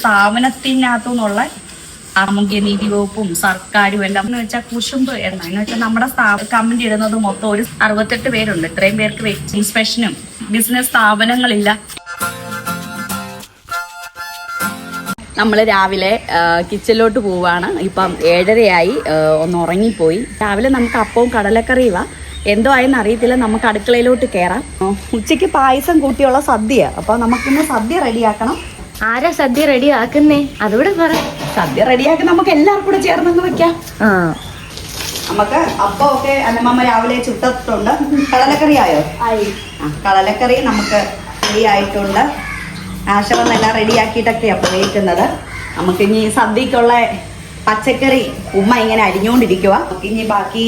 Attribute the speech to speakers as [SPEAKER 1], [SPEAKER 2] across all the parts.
[SPEAKER 1] സ്ഥാപനത്തിനകത്തുനിന്നുള്ള സാമൂഹ്യനീതി വകുപ്പും സർക്കാരും എല്ലാം എന്ന് വെച്ചാൽ കുശുമ്പ് എന്ന് വെച്ചാൽ നമ്മുടെ കമന്റ് ഇടുന്നത് മൊത്തം ഒരു 68 പേരുണ്ട്. ഇത്രയും പേർക്ക് ഇൻസ്പെക്ഷനും ബിസിനസ് സ്ഥാപനങ്ങളില്ല. നമ്മൾ രാവിലെ കിച്ചണിലോട്ട് പോവാണ്. ഇപ്പം 7:30 ഒന്ന് ഉറങ്ങിപ്പോയി. രാവിലെ നമുക്ക് അപ്പവും കടലക്കറിയുവാ. എന്തോ ആയെന്ന് അറിയത്തില്ല. നമുക്ക് അടുക്കളയിലോട്ട് കയറാം. ഉച്ചയ്ക്ക് പായസം കൂട്ടിയുള്ള സദ്യ. അപ്പോൾ നമുക്കിന്ന് സദ്യ റെഡിയാക്കണം.
[SPEAKER 2] ആരാ സദ്യ റെഡി ആക്കുന്നേ? അതിവിടെ പറ.
[SPEAKER 1] സദ്യ റെഡിയാക്കി നമുക്ക് എല്ലാവർക്കും കൂടെ ചേർന്നങ്ങ് വെക്കാം. നമുക്ക് അപ്പമൊക്കെ അന്നമ്മ രാവിലെ ചുട്ടിട്ടുണ്ട്. കടലക്കറി ആയോ? കടലക്കറി നമുക്ക് റെഡി ആയിട്ടുണ്ട്. ആശവെന്നെല്ലാം റെഡിയാക്കിയിട്ടൊക്കെയാണ് പോയിരിക്കുന്നത്. നമുക്കിനി സദ്യക്കുള്ള പച്ചക്കറി ഉമ്മ ഇങ്ങനെ അരിഞ്ഞുകൊണ്ടിരിക്കുക. ഇനി ബാക്കി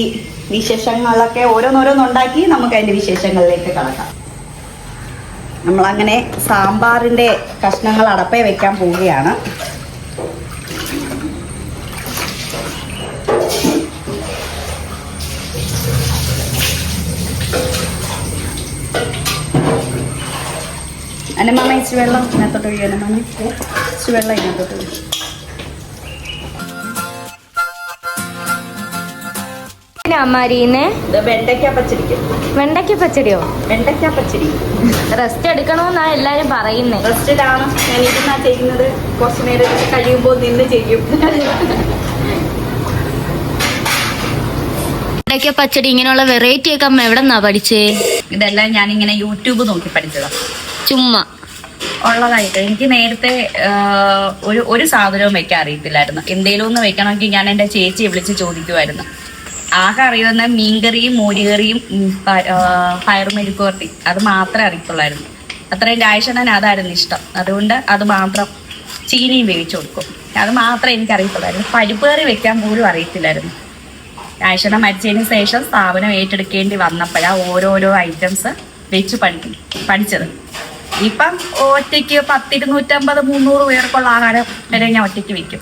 [SPEAKER 1] വിശേഷങ്ങളൊക്കെ ഓരോന്നോരോന്നുണ്ടാക്കി നമുക്ക് അതിൻ്റെ വിശേഷങ്ങളിലേക്ക് കടക്കാം. നമ്മളങ്ങനെ സാമ്പാറിൻ്റെ കഷ്ണങ്ങൾ അടപ്പേ വെക്കാൻ പോവുകയാണ്. അന്നമ്മ ഇച്ചിരി വെള്ളം ഇതിനകത്തോട്ട് ഒഴിയും. അന്നമ്മ ഇച്ചിരി വെള്ളം ഇതിനകത്തോട്ട് ഒഴിയും. വെണ്ടയ്ക്ക
[SPEAKER 2] പച്ചടിയോ?
[SPEAKER 1] വെണ്ടയ്ക്ക പച്ചടി.
[SPEAKER 2] റെസ്റ്റ് എടുക്കണമെന്നാ എല്ലാരും പറയുന്നേ.
[SPEAKER 1] റെസ്റ്റിലാണ് ഞാൻ ഇരുന്നാ ചെയ്യുന്നത്. കുറച്ചു നേരം കഴിയുമ്പോൾ നിന്ന് ചെയ്യും.
[SPEAKER 2] വെണ്ടയ്ക്ക പച്ചടി ഇങ്ങനെയുള്ള വെറൈറ്റി ഒക്കെ അമ്മ എവിടെന്നാ പഠിച്ചേ?
[SPEAKER 1] ഇതെല്ലാം ഞാനിങ്ങനെ യൂട്യൂബ് നോക്കി പഠിച്ചതാ.
[SPEAKER 2] ചുമ്മാ
[SPEAKER 1] ഉള്ളതായിട്ട് എനിക്ക് നേരത്തെ ഒരു സാധനവും വെക്കാൻ അറിയത്തില്ലായിരുന്നു. എന്തേലും ഒന്ന് വെക്കണമെങ്കിൽ ഞാൻ എൻ്റെ ചേച്ചിയെ വിളിച്ച് ചോദിക്കുമായിരുന്നു. ആകെ അറിയുന്ന മീൻകറിയും മോരുകറിയും പയറും മെഴുക്കുവരട്ടി അത് മാത്രമേ അറിയത്തുള്ളായിരുന്നു. അത്രയും രായശണ്ണൻ അതായിരുന്നു ഇഷ്ടം. അതുകൊണ്ട് അത് മാത്രം ചീനിയും വേവിച്ചു കൊടുക്കും. അത് മാത്രമേ എനിക്ക് അറിയത്തുള്ളായിരുന്നു. പരിപ്പ് കറി വെക്കാൻ പോലും അറിയത്തില്ലായിരുന്നു. രായശണ്ണൻ മരിച്ചതിന് ശേഷം സ്ഥാപനം ഏറ്റെടുക്കേണ്ടി വന്നപ്പോഴാണ് ഓരോരോ ഐറ്റംസ് വെച്ച് പഠിച്ചത്. ഇപ്പം ഒറ്റയ്ക്ക് 250-300 പേർക്കുള്ള ആഹാരം വരെ ഞാൻ ഒറ്റയ്ക്ക് വെക്കും.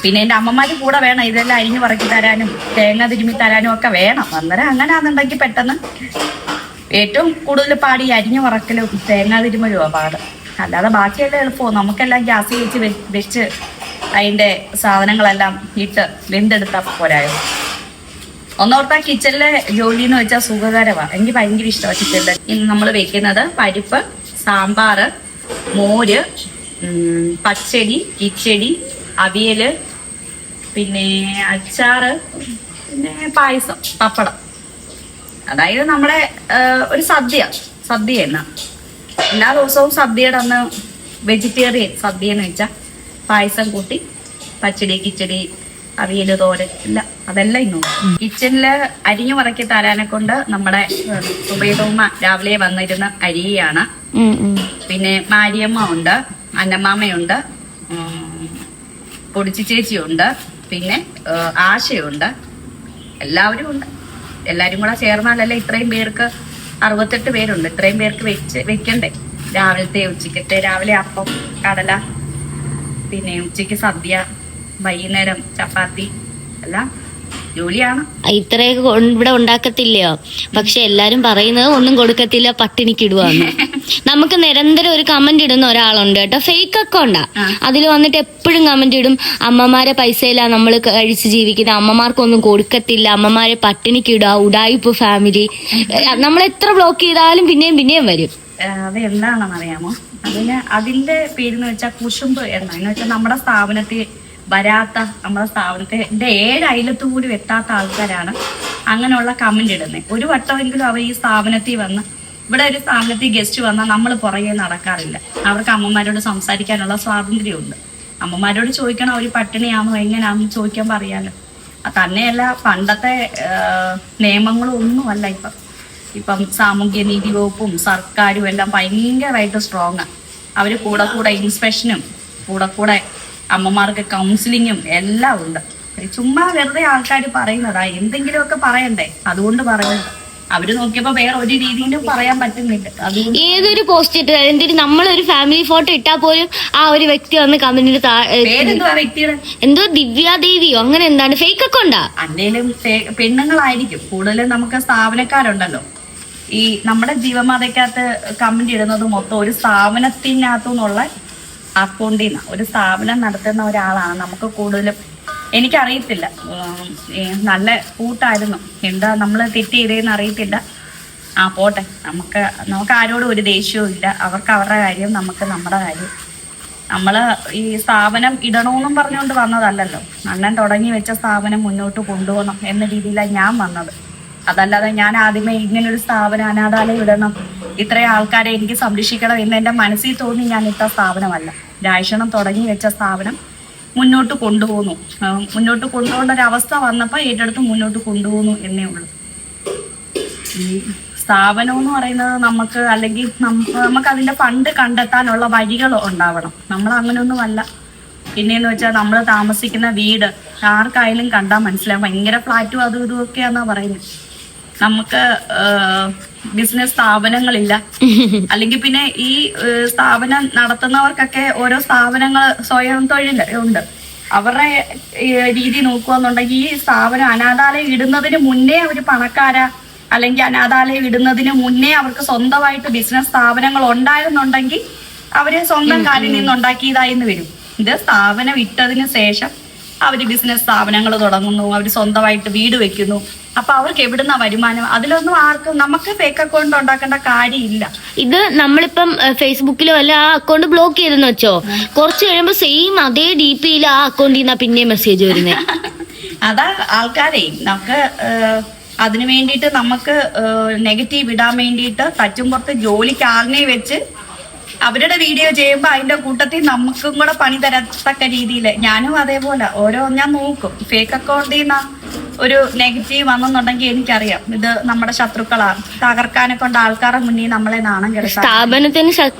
[SPEAKER 1] പിന്നെ എൻ്റെ അമ്മമാർ കൂടെ വേണം. ഇതെല്ലാം അരിഞ്ഞു പറക്കി തരാനും തേങ്ങ തിരുമ്മി തരാനും ഒക്കെ വേണം. അന്നേരം അങ്ങനെയാണെന്നുണ്ടെങ്കിൽ പെട്ടെന്ന് ഏറ്റവും കൂടുതൽ പാടി അരിഞ്ഞു പറക്കലും തേങ്ങ തിരുമ്മലുമാണ് പാട്. അല്ലാതെ ബാക്കിയെല്ലാം എളുപ്പമോ. നമുക്കെല്ലാം ഗ്യാസ് വെച്ച് അതിൻ്റെ സാധനങ്ങളെല്ലാം ഇട്ട് വെന്തെടുത്താൽ പോരായോ. ഒന്നോർത്താൽ കിച്ചണിലെ ജോലി എന്ന് വെച്ചാൽ സുഖകരമാണ്. എനിക്ക് ഭയങ്കര ഇഷ്ടമാണ് കിച്ചണിലെ. ഇന്ന് നമ്മൾ വെക്കുന്നത് പരിപ്പ്, സാമ്പാർ, മോര്, പച്ചടി, കിച്ചടി, അവിയൽ, പിന്നെ അച്ചാറ്, പിന്നെ പായസം, പപ്പടം. അതായത് നമ്മുടെ ഒരു സദ്യ എന്നാ. എല്ലാ ദിവസവും സദ്യയുടെ അന്ന് വെജിറ്റേറിയൻ സദ്യ എന്ന് വെച്ചാൽ പായസം കൂട്ടി പച്ചടി, കിച്ചടി, അവിയൽ, തോരൻ ഇല്ല അതെല്ലാം ഇന്നും. കിച്ചണില് അരിഞ്ഞു പറക്കി തരാനെ കൊണ്ട് നമ്മുടെ സുബൈദുമ്മ രാവിലെ വന്നിരുന്ന അരിയാണ്. പിന്നെ മാരിയമ്മ ഉണ്ട്, അന്നമ്മാമ്മയുണ്ട്, പൊടിച്ചി ചേച്ചിയുണ്ട്, പിന്നെ ആശയുണ്ട്. എല്ലാവരും ഉണ്ട്. എല്ലാവരും കൂടെ ചേർന്നാലല്ലേ ഇത്രയും പേർക്ക് 68 പേരുണ്ട്. ഇത്രയും പേർക്ക് വെക്കണ്ടേ. രാവിലത്തെ ഉച്ചക്കത്തെ, രാവിലെ അപ്പം കടല, പിന്നെ ഉച്ചയ്ക്ക് സദ്യ, വൈകുന്നേരം ചപ്പാത്തി, എല്ലാം ജോലിയാണ്.
[SPEAKER 2] ഇത്രയൊക്കെ ഇവിടെ ഉണ്ടാക്കത്തില്ലയോ? പക്ഷെ എല്ലാരും പറയുന്നത് ഒന്നും കൊടുക്കത്തില്ല, പട്ടിണിക്കിടുവാന്ന്. നമുക്ക് നിരന്തരം ഒരു കമന്റ് ഇടുന്ന ഒരാളുണ്ട് കേട്ടോ, ഫേക്ക് അക്കൗണ്ടാ. അതിൽ വന്നിട്ട് എപ്പോഴും കമന്റ് ഇടും, അമ്മമാരെ പൈസയില്ല നമ്മൾ കഴിച്ച് ജീവിക്കുന്നത്, അമ്മമാർക്കൊന്നും കൊടുക്കത്തില്ല, അമ്മമാരെ പട്ടിണിക്കിടുക, ഉഡായിപ്പ് ഫാമിലി. നമ്മൾ എത്ര ബ്ലോക്ക് ചെയ്താലും പിന്നെയും വരും.
[SPEAKER 1] അത് എന്താണെന്ന് അറിയാമോ? അതിന്റെ പേരെന്ന് വെച്ചാൽ കുശുമ്പ് എന്ന് വെച്ചാൽ നമ്മുടെ സ്ഥാപനത്തിൽ വരാത്ത, നമ്മുടെ സ്ഥാപനത്തിന്റെ 7 അയലത്തു കൂടി എത്താത്ത ആൾക്കാരാണ് അങ്ങനെയുള്ള കമന്റ് ഇടുന്നത്. ഒരു വട്ടമെങ്കിലും അവർ ഈ സ്ഥാപനത്തിൽ വന്ന്, ഇവിടെ ഒരു സ്ഥാപനത്തിൽ ഗസ്റ്റ് വന്നാൽ നമ്മൾ പുറകെ നടക്കാറില്ല. അവർക്ക് അമ്മമാരോട് സംസാരിക്കാനുള്ള സ്വാതന്ത്ര്യമുണ്ട്. അമ്മമാരോട് ചോദിക്കണം അവർ പട്ടിണിയാണോ എങ്ങനെയാണെന്ന് ചോദിക്കാൻ പറയാലോ. തന്നെയല്ല, പണ്ടത്തെ നിയമങ്ങളും ഒന്നുമല്ല ഇപ്പം സാമൂഹ്യനീതി വകുപ്പും സർക്കാരും എല്ലാം ഭയങ്കരമായിട്ട് സ്ട്രോങ്ങാണ്. അവർ കൂടെ ഇൻസ്പെക്ഷനും കൂടെ അമ്മമാർക്ക് കൗൺസിലിങ്ങും എല്ലാം ഉണ്ട്. ചുമ്മാ വെറുതെ ആൾക്കാർ പറയുന്നതാ. എന്തെങ്കിലുമൊക്കെ പറയണ്ടേ, അതുകൊണ്ട് പറയുന്നത്. അവര് നോക്കിയപ്പോ വേറെ ഒരു രീതിയിലും പറയാൻ പറ്റുന്നില്ല.
[SPEAKER 2] ഏതൊരു പോസ്റ്റ് ഇട്ട് എന്തൊരു നമ്മളൊരു ഫാമിലി ഫോട്ടോ ഇട്ടാൽ പോലും ആ ഒരു വ്യക്തി വന്ന് കമന്റിന്
[SPEAKER 1] പേരെന്തുവാ വ്യക്തിയുടെ
[SPEAKER 2] എന്തോ ദിവ്യാദേവിയോ അങ്ങനെ എന്താണ് ഫേക്ക് അക്കൗണ്ടാ.
[SPEAKER 1] അല്ലേലും പെണ്ണുങ്ങളായിരിക്കും കൂടുതലും. നമുക്ക് സ്ഥാപനക്കാരുണ്ടല്ലോ, ഈ നമ്മുടെ ജീവമാതയ്ക്കകത്ത് കമന്റ് ഇടുന്നത് മൊത്തം ഒരു സ്ഥാപനത്തിനകത്തുനിന്നുള്ള അക്കൗണ്ടിൽ നിന്ന് ഒരു സ്ഥാപനം നടത്തുന്ന ഒരാളാണ്. നമുക്ക് കൂടുതലും എനിക്കറിയത്തില്ല, നല്ല കൂട്ടായിരുന്നു. എന്താ നമ്മൾ തെറ്റ് ചെയ്തതെന്ന് അറിയത്തില്ല. പോട്ടെ, നമുക്ക് ആരോടും ഒരു ദേഷ്യവും ഇല്ല. അവർക്ക് അവരുടെ കാര്യം, നമുക്ക് നമ്മുടെ കാര്യം. നമ്മൾ ഈ സ്ഥാപനം ഇടണമെന്നും പറഞ്ഞുകൊണ്ട് വന്നതല്ലല്ലോ. അണ്ണൻ തുടങ്ങി വെച്ച സ്ഥാപനം മുന്നോട്ട് കൊണ്ടുപോകണം എന്ന രീതിയിലാണ് ഞാൻ വന്നത്. അതല്ലാതെ ഞാൻ ആദ്യമേ ഇങ്ങനൊരു സ്ഥാപനം അനാഥാലയം ഇടണം, ഇത്രയും ആൾക്കാരെ എനിക്ക് സംരക്ഷിക്കണം എന്ന് എൻ്റെ മനസ്സിൽ തോന്നി ഞാൻ ഇട്ട സ്ഥാപനമല്ല. രാജേഷണം തുടങ്ങി വെച്ച സ്ഥാപനം മുന്നോട്ട് കൊണ്ടുപോകുന്നു. മുന്നോട്ട് കൊണ്ടുപോകേണ്ട ഒരു അവസ്ഥ വന്നപ്പോൾ ഏറ്റെടുത്ത് മുന്നോട്ട് കൊണ്ടുപോകുന്നു എന്നേ ഉള്ളൂ. ഈ സ്ഥാപനം എന്ന് പറയുന്നത് നമുക്ക്, അല്ലെങ്കിൽ നമുക്ക് അതിന്റെ ഫണ്ട് കണ്ടെത്താനുള്ള വഴികൾ ഉണ്ടാവണം. നമ്മൾ അങ്ങനെയൊന്നുമല്ല. പിന്നെയെന്ന് വെച്ചാൽ നമ്മൾ താമസിക്കുന്ന വീട് ആർക്കായാലും കണ്ടാൽ മനസ്സിലാവും. ഭയങ്കര ഫ്ലാറ്റും അതും ഇതും ഒക്കെയാന്നാ പറയുന്നത്. നമുക്ക് ബിസിനസ് സ്ഥാപനങ്ങളില്ല. അല്ലെങ്കിൽ പിന്നെ ഈ സ്ഥാപനം നടത്തുന്നവർക്കൊക്കെ ഓരോ സ്ഥാപനങ്ങൾ സ്വയം തൊഴിൽ ഉണ്ട്. അവരുടെ രീതി നോക്കുകയെന്നുണ്ടെങ്കിൽ ഈ സ്ഥാപനം അനാഥാലയം ഇടുന്നതിന് മുന്നേ അവർ പണക്കാരാ, അല്ലെങ്കിൽ അനാഥാലയം ഇടുന്നതിന് മുന്നേ അവർക്ക് സ്വന്തമായിട്ട് ബിസിനസ് സ്ഥാപനങ്ങൾ ഉണ്ടായിരുന്നുണ്ടെങ്കിൽ അവര് സ്വന്തം കാലിൽ നിന്നുണ്ടാക്കിയതായിന്ന് വരും. ഇത് സ്ഥാപനം ഇട്ടതിന് ശേഷം അവര് ബിസിനസ് സ്ഥാപനങ്ങൾ തുടങ്ങുന്നു, അവര് സ്വന്തമായിട്ട് വീട് വെക്കുന്നു. അപ്പൊ അവർക്ക് എവിടുന്ന വരുമാനം? അതിലൊന്നും ആർക്കും നമുക്ക് ഫേക്ക് അക്കൗണ്ട് ഉണ്ടാക്കേണ്ട കാര്യമില്ല.
[SPEAKER 2] ഇത് നമ്മളിപ്പം ഫേസ്ബുക്കിലോ അല്ല ആ അക്കൗണ്ട് ബ്ലോക്ക് ചെയ്തെന്ന് വെച്ചോ, കുറച്ച് കഴിയുമ്പോ സെയിം അതേ DP-യിൽ ആ അക്കൗണ്ടിൽ നിന്നാ പിന്നെ മെസ്സേജ് വരുന്നത്.
[SPEAKER 1] അതാ ആൾക്കാരെ നമുക്ക് അതിനു വേണ്ടിയിട്ട് നമുക്ക് നെഗറ്റീവ് ഇടാൻ വേണ്ടിയിട്ട് തച്ചുംപുറത്ത് ജോലിക്ക് ആളിനെ വെച്ച് അവരുടെ വീഡിയോ ചെയ്യുമ്പോൾ അതിന്റെ കൂട്ടത്തിൽ നമുക്കും കൂടെ പണി തരത്തക്ക രീതിയിൽ ഞാനും അതേപോലെ ഓരോ ഞാൻ നോക്കും. ഫേക്ക് അക്കൗണ്ടിൽ നിന്ന് ഒരു നെഗറ്റീവ് വന്നെന്നുണ്ടെങ്കിൽ എനിക്കറിയാം ഇത് നമ്മുടെ ശത്രുക്കളാണ്. തകർക്കാനെ കൊണ്ട് ആൾക്കാരുടെ മുന്നിൽ നമ്മളെ നാണം കെടുത്താൻ.
[SPEAKER 2] സ്ഥാപനത്തിന്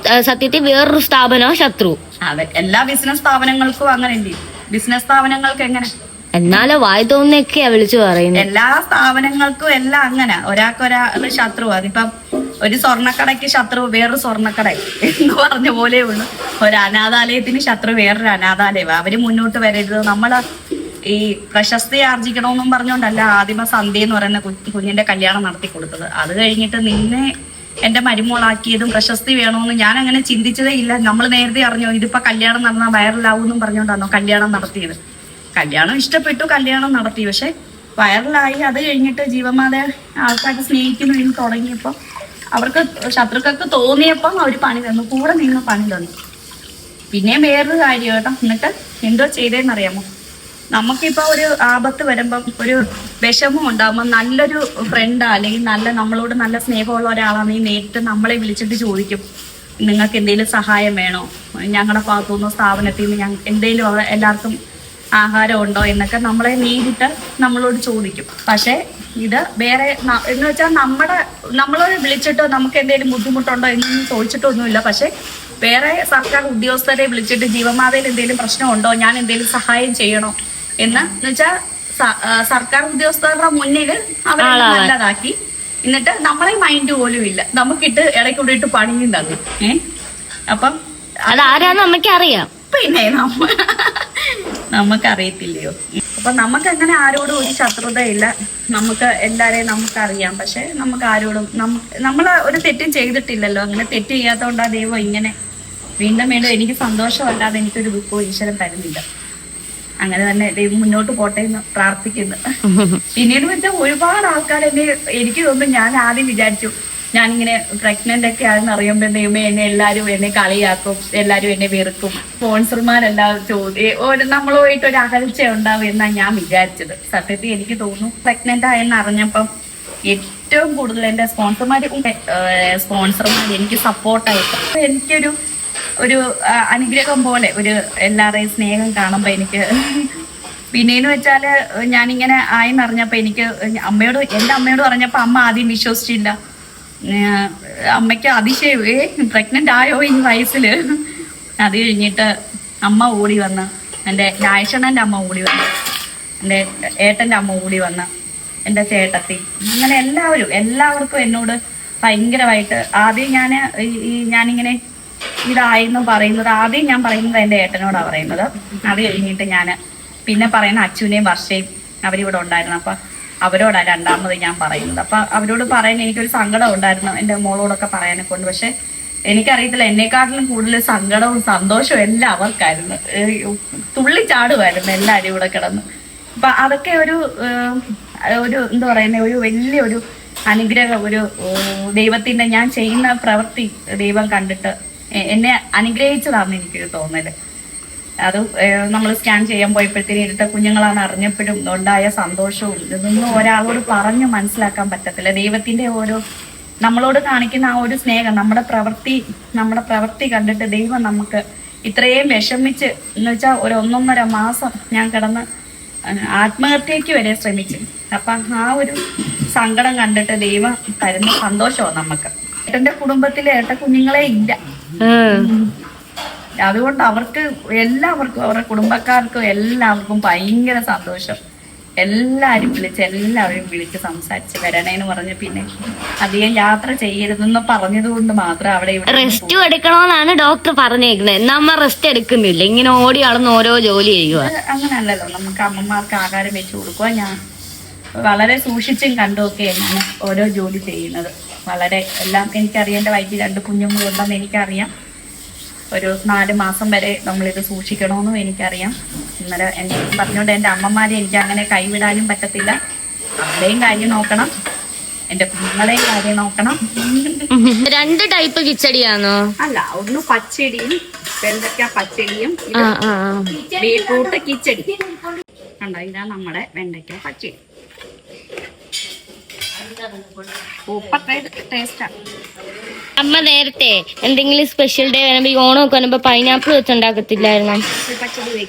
[SPEAKER 2] സത്യത്തിൽ വേറൊരു സ്ഥാപനമോ ശത്രു?
[SPEAKER 1] അതെ, എല്ലാ ബിസിനസ് സ്ഥാപനങ്ങൾക്കും അങ്ങനെ ഉണ്ട്. ബിസിനസ് സ്ഥാപനങ്ങൾക്ക് എങ്ങനെ?
[SPEAKER 2] എന്നാലോ വായി തോന്നുന്നൊക്കെയാ വിളിച്ചു പറയുന്നത്.
[SPEAKER 1] എല്ലാ സ്ഥാപനങ്ങൾക്കും എല്ലാം അങ്ങനെ ഒരാൾക്കൊരാൾ ശത്രു. അതിപ്പം ഒരു സ്വർണ്ണക്കടയ്ക്ക് ശത്രു വേറൊരു സ്വർണ്ണക്കട എന്ന് പറഞ്ഞ പോലെ ഉള്ളു. ഒരു അനാഥാലയത്തിന് ശത്രു വേറൊരു അനാഥാലയം. അവര് മുന്നോട്ട് വരരുത്. നമ്മള് ഈ പ്രശസ്തി ആർജിക്കണമെന്നും പറഞ്ഞുകൊണ്ടല്ല ആദ്യമ സന്ധ്യ എന്ന് പറയുന്ന കുഞ്ഞിന്റെ കല്യാണം നടത്തി കൊടുത്തത്. അത് കഴിഞ്ഞിട്ട് നിന്നെ എന്റെ മരുമോളാക്കിയതും പ്രശസ്തി വേണമെന്ന് ഞാൻ അങ്ങനെ ചിന്തിച്ചതേ ഇല്ല. നമ്മൾ നേരത്തെ അറിഞ്ഞോ ഇതിപ്പോ കല്യാണം നടന്നാൽ വൈറലാവും പറഞ്ഞുകൊണ്ടാണോ കല്യാണം നടത്തിയത്? കല്യാണം ഇഷ്ടപ്പെട്ടു, കല്യാണം നടത്തി. പക്ഷെ വൈറലായി. അത് കഴിഞ്ഞിട്ട് ജീവമാത ആൾക്കാർക്ക് സ്നേഹിക്കുന്നു എന്ന് തുടങ്ങിയപ്പോൾ അവർക്ക് ശത്രുക്കൾക്ക് തോന്നിയപ്പം അവർ പണി തന്നു, കൂടെ നിന്ന് പണി തന്നു. പിന്നെയും വേറൊരു കാര്യം കേട്ടോ. എന്നിട്ട് എന്തോ ചെയ്തേന്നറിയാമോ? നമുക്കിപ്പോൾ ഒരു ആപത്ത് വരുമ്പം, ഒരു വിഷമം ഉണ്ടാകുമ്പോൾ നല്ലൊരു ഫ്രണ്ടാ അല്ലെങ്കിൽ നമ്മളോട് നല്ല സ്നേഹമുള്ള ഒരാളാണെങ്കിൽ നേരിട്ട് നമ്മളെ വിളിച്ചിട്ട് ചോദിക്കും, നിങ്ങൾക്ക് എന്തെങ്കിലും സഹായം വേണോ, ഞങ്ങളുടെ ഭാഗത്തുനിന്ന് സ്ഥാപനത്തിൽ നിന്ന് എന്തെങ്കിലും എല്ലാവർക്കും ആഹാരം ഉണ്ടോ എന്നൊക്കെ നമ്മളെ നേരിട്ട് നമ്മളോട് ചോദിക്കും. പക്ഷെ ഇത് വേറെ എന്ന് വെച്ചാൽ നമ്മളോട് വിളിച്ചിട്ടോ നമുക്ക് എന്തെങ്കിലും ബുദ്ധിമുട്ടുണ്ടോ എന്നൊന്നും ചോദിച്ചിട്ടൊന്നുമില്ല. പക്ഷെ വേറെ സർക്കാർ ഉദ്യോഗസ്ഥരെ വിളിച്ചിട്ട് ജീവമാതയിൽ എന്തെങ്കിലും പ്രശ്നമുണ്ടോ, ഞാൻ എന്തെങ്കിലും സഹായം ചെയ്യണോ എന്ന് വെച്ചാൽ സർക്കാർ ഉദ്യോഗസ്ഥരുടെ മുന്നിൽ അവരെ നല്ലതാക്കി. എന്നിട്ട് നമ്മളെ മൈൻഡ് പോലും ഇല്ല, നമുക്കിട്ട് ഇടയ്ക്കൂടെ ഇട്ട് പണിയും തന്നു. അപ്പം
[SPEAKER 2] അതാരാന്ന് നമുക്ക് അറിയാം.
[SPEAKER 1] പിന്നെ നമുക്കറിയത്തില്ലയോ? അപ്പൊ നമുക്ക് അങ്ങനെ ആരോടും ഒരു ശത്രുതയില്ല. നമുക്ക് എല്ലാരെയും നമുക്കറിയാം. പക്ഷെ നമുക്ക് ആരോടും നമ്മൾ ഒരു തെറ്റും ചെയ്തിട്ടില്ലല്ലോ. അങ്ങനെ തെറ്റ് ചെയ്യാത്തതുകൊണ്ടാ ദൈവം ഇങ്ങനെ വീണ്ടും വീണ്ടും എനിക്ക് സന്തോഷമല്ലാതെ എനിക്കൊരു ദുഃഖവും ഈശ്വരൻ തരുന്നില്ല. അങ്ങനെ തന്നെ ദൈവം മുന്നോട്ട് പോട്ടെ എന്ന് പ്രാർത്ഥിക്കുന്നു. പിന്നീട് വെച്ചാൽ ഒരുപാട് ആൾക്കാർ എനിക്ക് തോന്നുന്നു, ഞാൻ ആദ്യം വിചാരിച്ചു ഞാനിങ്ങനെ പ്രഗ്നന്റ് ഒക്കെ ആണെന്ന് അറിയുമ്പോൾ ദൈവമേ എല്ലാവരും എന്നെ കളിയാക്കും, എല്ലാവരും എന്നെ വെറുക്കും, സ്പോൺസർമാരെല്ലാം നമ്മളുമായിട്ട് ഒരു അകൽച്ച ഉണ്ടാവും എന്നാണ് ഞാൻ വിചാരിച്ചത്. സത്യത്തിൽ എനിക്ക് തോന്നുന്നു പ്രഗ്നന്റ് ആയെന്ന് അറിഞ്ഞപ്പം ഏറ്റവും കൂടുതൽ എൻ്റെ സ്പോൺസർമാർ എനിക്ക് സപ്പോർട്ടായിട്ട് എനിക്കൊരു അനുഗ്രഹം പോലെ ഒരു എല്ലാവരുടെയും സ്നേഹം കാണുമ്പോൾ എനിക്ക്. പിന്നെയെന്ന് വെച്ചാല് ഞാനിങ്ങനെ ആയെന്നറിഞ്ഞപ്പോൾ എനിക്ക് എൻ്റെ അമ്മയോട് പറഞ്ഞപ്പോൾ അമ്മ ആദ്യം വിശ്വസിച്ചില്ല. അമ്മയ്ക്ക് അതിശയമേ പ്രഗ്നന്റ് ആയോ ഈ വയസ്സില്. അത് കഴിഞ്ഞിട്ട് അമ്മ ഓടി വന്ന്, എൻ്റെ രായഷണ്ണൻ്റെ അമ്മ ഓടി വന്ന്, എൻ്റെ ഏട്ടൻ്റെ അമ്മ ഓടി വന്ന്, എൻ്റെ ചേട്ടത്തി, അങ്ങനെ എല്ലാവർക്കും എന്നോട് ഭയങ്കരമായിട്ട്. ആദ്യം ഞാനിങ്ങനെ ഇതായിരുന്നു പറയുന്നത്. ആദ്യം ഞാൻ പറയുന്നത് എൻ്റെ ഏട്ടനോടാണ് പറയുന്നത്. അത് കഴിഞ്ഞിട്ട് ഞാൻ പിന്നെ പറയുന്ന അച്ഛനെയും വർഷയും അവരിവിടെ ഉണ്ടായിരുന്നു. അപ്പം അവരോടാണ് രണ്ടാമത് ഞാൻ പറയുന്നത്. അപ്പം അവരോട് പറയാൻ എനിക്കൊരു സങ്കടം ഉണ്ടായിരുന്നു, എൻ്റെ മോളോടൊക്കെ പറയാനെ കൊണ്ട്. പക്ഷെ എനിക്കറിയത്തില്ല, എന്നെക്കാട്ടിലും കൂടുതൽ സങ്കടവും സന്തോഷവും എല്ലാം അവർക്കായിരുന്നു. തുള്ളിച്ചാടുമായിരുന്നു എല്ലാവരും ഇവിടെ കിടന്ന്. അപ്പൊ അതൊക്കെ ഒരു എന്താ പറയുന്ന ഒരു വലിയൊരു അനുഗ്രഹം, ഒരു ദൈവത്തിന്റെ ഞാൻ ചെയ്യുന്ന പ്രവൃത്തി ദൈവം കണ്ടിട്ട് എന്നെ അനുഗ്രഹിച്ചതാണെന്ന് എനിക്ക് തോന്നല്. അത് നമ്മൾ സ്കാൻ ചെയ്യാൻ പോയപ്പോഴത്തേനും ഇരട്ട കുഞ്ഞുങ്ങളാണ് അറിഞ്ഞപ്പോഴും ഉണ്ടായ സന്തോഷവും ഇതൊന്നും ഒരാളോട് പറഞ്ഞു മനസ്സിലാക്കാൻ പറ്റത്തില്ല. ദൈവത്തിന്റെ ഓരോ നമ്മളോട് കാണിക്കുന്ന ആ ഒരു സ്നേഹം, നമ്മുടെ പ്രവൃത്തി കണ്ടിട്ട് ദൈവം നമുക്ക് ഇത്രയും വിഷമിച്ച് എന്ന് വെച്ചാൽ ഒരു 1.5 മാസം ഞാൻ കിടന്ന് ആത്മഹത്യക്ക് വരെ ശ്രമിച്ചു. അപ്പൊ ആ ഒരു സങ്കടം കണ്ടിട്ട് ദൈവം തരുന്ന സന്തോഷമാണ് നമുക്ക്. ഏട്ടന്റെ കുടുംബത്തിലെ ഏട്ട കുഞ്ഞുങ്ങളെ ഇല്ല. അതുകൊണ്ട് അവർക്ക് എല്ലാവർക്കും അവരുടെ കുടുംബക്കാർക്കും എല്ലാവർക്കും ഭയങ്കര സന്തോഷം. എല്ലാവരും വിളിച്ച് സംസാരിച്ച് വരണേന്ന് പറഞ്ഞ് പിന്നെ അധികം യാത്ര ചെയ്യരുതെന്ന് പറഞ്ഞത് കൊണ്ട് മാത്രം അവിടെ
[SPEAKER 2] റെസ്റ്റ് എടുക്കണമെന്നാണ് ഡോക്ടർ പറഞ്ഞേക്കുന്നത്. നമ്മ റെസ്റ്റ് എടുക്കുന്നില്ല, ഇങ്ങനെ ഓടി അളന്ന് ഓരോ ജോലി ചെയ്യുക.
[SPEAKER 1] അങ്ങനല്ലല്ലോ, നമുക്ക് അമ്മമാർക്ക് ആഹാരം വെച്ച് കൊടുക്കുക. ഞാൻ വളരെ സൂക്ഷിച്ചും കണ്ടുമൊക്കെയാണ് ഞാൻ ഓരോ ജോലി ചെയ്യുന്നത്. വളരെ എല്ലാം എനിക്കറിയാം. എൻ്റെ വയറ്റിൽ 2 കുഞ്ഞുങ്ങളുണ്ടെന്ന് എനിക്കറിയാം. ഒരു 4 മാസം വരെ നമ്മളിത് സൂക്ഷിക്കണമെന്നും എനിക്കറിയാം. ഇന്നലെ എന്നെ പറഞ്ഞുകൊണ്ട് എൻ്റെ അമ്മമാരെ എനിക്ക് അങ്ങനെ കൈവിടാനും പറ്റത്തില്ല. അവരുടെയും കാര്യം നോക്കണം, എൻ്റെ കുഞ്ഞുങ്ങളെയും കാര്യം നോക്കണം.
[SPEAKER 2] 2 ടൈപ്പ് കിച്ചടിയാണോ?
[SPEAKER 1] അല്ല, ഒന്ന് പച്ചടിയും വെണ്ടയ്ക്ക പച്ചടിയും, ബീട്രൂട്ട് കിച്ചടി. കണ്ടോ, ഇതാ നമ്മുടെ വെണ്ടയ്ക്ക പച്ചടി. സൂപ്പർ ടേസ്റ്റാണ്.
[SPEAKER 2] അമ്മ നേരത്തെ എന്തെങ്കിലും സ്പെഷ്യൽ ഡേ വരുമ്പോ ഈ ഓണമൊക്കെ വരുമ്പോ പൈനാപ്പിൾ വെച്ചുണ്ടാക്കത്തില്ലായിരുന്നു?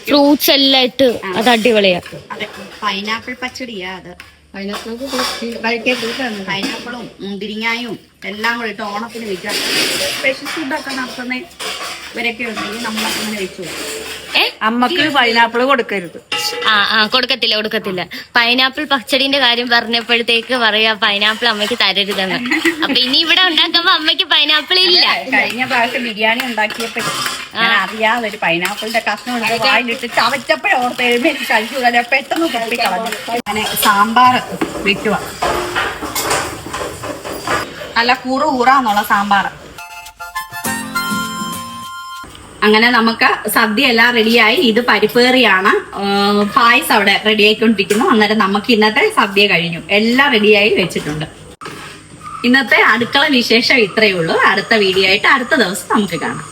[SPEAKER 2] ഫ്രൂട്ട്സ് എല്ലാം ഇട്ട് അത് അടിപൊളിയാ.
[SPEAKER 1] അതെ, പൈനാപ്പിൾ പച്ചടിയാ അത്. പൈനാപ്പിളും മുന്തിരിങ്ങായും എല്ലാം കൂടി ഇട്ട് ഓണത്തിന് വെക്കാം. സ്പെഷ്യൽ ഫുഡൊക്കെ നടത്തുന്ന ഇവരൊക്കെ ഉണ്ടെങ്കിൽ നമ്മളങ്ങനെ വെച്ചു. അമ്മക്ക് പൈനാപ്പിൾ കൊടുക്കരുത്.
[SPEAKER 2] കൊടുക്കത്തില്ല. പൈനാപ്പിൾ പച്ചടിന്റെ കാര്യം പറഞ്ഞപ്പോഴത്തേക്ക് പറയാ പൈനാപ്പിൾ അമ്മയ്ക്ക് തരരുതെന്ന്. അപ്പൊ ഇനി ഇവിടെ ഉണ്ടാക്കുമ്പോ അമ്മയ്ക്ക് പൈനാപ്പിൾ ഇല്ല.
[SPEAKER 1] കഴിഞ്ഞ പ്രാവശ്യം ബിരിയാണി ഉണ്ടാക്കിയപ്പോ ഞാൻ അറിയാതെ ഒരു പൈനാപ്പിളിന്റെ കഷ്ണം എടുത്ത് വായിലിട്ട് ചവച്ചപ്പോഴേ ഓർത്ത് എഴുന്നേറ്റ് കഴിച്ചു. പെട്ടെന്ന് പൊട്ടിക്കളഞ്ഞു. അങ്ങനെ സാമ്പാർ വെക്കുക. നല്ല കൂറാന്നുള്ള സാമ്പാർ. അങ്ങനെ നമുക്ക് സദ്യ എല്ലാം റെഡിയായി. ഇത് പരിപ്പേറിയാണ്. പായസം അവിടെ റെഡി ആയിക്കൊണ്ടിരിക്കുന്നു. അന്നേരം നമുക്ക് ഇന്നത്തെ സദ്യ കഴിഞ്ഞു, എല്ലാം റെഡിയായി വെച്ചിട്ടുണ്ട്. ഇന്നത്തെ അടുക്കള വിശേഷം ഇത്രയേ ഉള്ളൂ. അടുത്ത വീഡിയോ ആയിട്ട് അടുത്ത ദിവസം നമുക്ക് കാണാം.